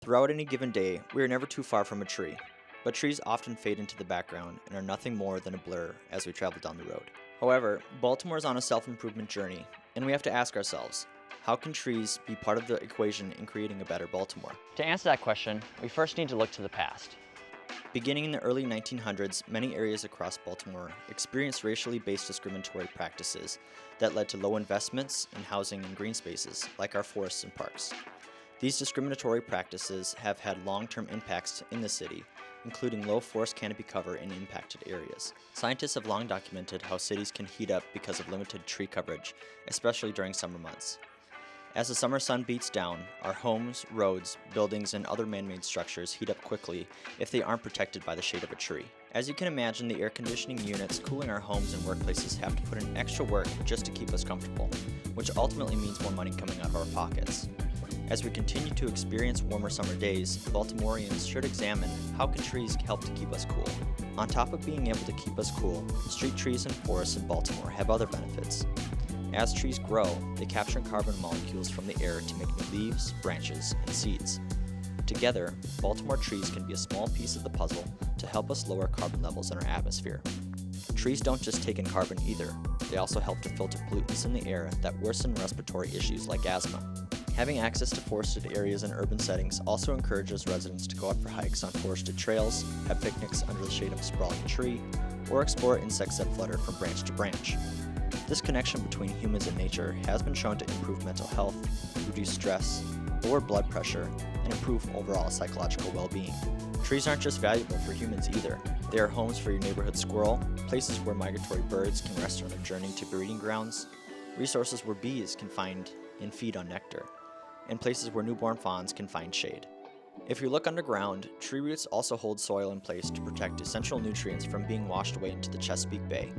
Throughout any given day, we are never too far from a tree, but trees often fade into the background and are nothing more than a blur as we travel down the road. However, Baltimore is on a self-improvement journey, and we have to ask ourselves, how can trees be part of the equation in creating a better Baltimore? To answer that question, we first need to look to the past. Beginning in the early 1900s, many areas across Baltimore experienced racially based discriminatory practices that led to low investments in housing and green spaces, like our forests and parks. These discriminatory practices have had long-term impacts in the city, including low forest canopy cover in impacted areas. Scientists have long documented how cities can heat up because of limited tree coverage, especially during summer months. As the summer sun beats down, our homes, roads, buildings, and other man-made structures heat up quickly if they aren't protected by the shade of a tree. As you can imagine, the air conditioning units cooling our homes and workplaces have to put in extra work just to keep us comfortable, which ultimately means more money coming out of our pockets. As we continue to experience warmer summer days, Baltimoreans should examine how can trees help to keep us cool. On top of being able to keep us cool, street trees and forests in Baltimore have other benefits. As trees grow, they capture carbon molecules from the air to make new leaves, branches, and seeds. Together, Baltimore trees can be a small piece of the puzzle to help us lower carbon levels in our atmosphere. Trees don't just take in carbon either, they also help to filter pollutants in the air that worsen respiratory issues like asthma. Having access to forested areas in urban settings also encourages residents to go out for hikes on forested trails, have picnics under the shade of a sprawling tree, or explore insects that flutter from branch to branch. This connection between humans and nature has been shown to improve mental health, reduce stress, lower blood pressure, and improve overall psychological well-being. Trees aren't just valuable for humans either. They are homes for your neighborhood squirrel, places where migratory birds can rest on their journey to breeding grounds, resources where bees can find and feed on nectar, and places where newborn fawns can find shade. If you look underground, tree roots also hold soil in place to protect essential nutrients from being washed away into the Chesapeake Bay.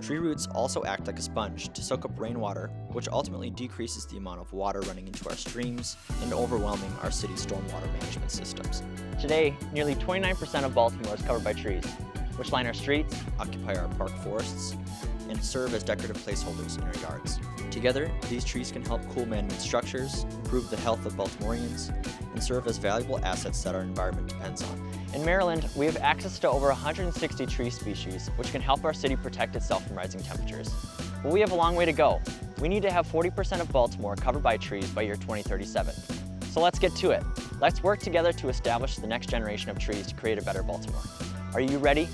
Tree roots also act like a sponge to soak up rainwater, which ultimately decreases the amount of water running into our streams and overwhelming our city's stormwater management systems. Today, nearly 29% of Baltimore is covered by trees, which line our streets, Occupy our park forests, and serve as decorative placeholders in our yards. Together, these trees can help cool man-made structures, improve the health of Baltimoreans, and serve as valuable assets that our environment depends on. In Maryland, we have access to over 160 tree species, which can help our city protect itself from rising temperatures. But we have a long way to go. We need to have 40% of Baltimore covered by trees by year 2037. So let's get to it. Let's work together to establish the next generation of trees to create a better Baltimore. Are you ready?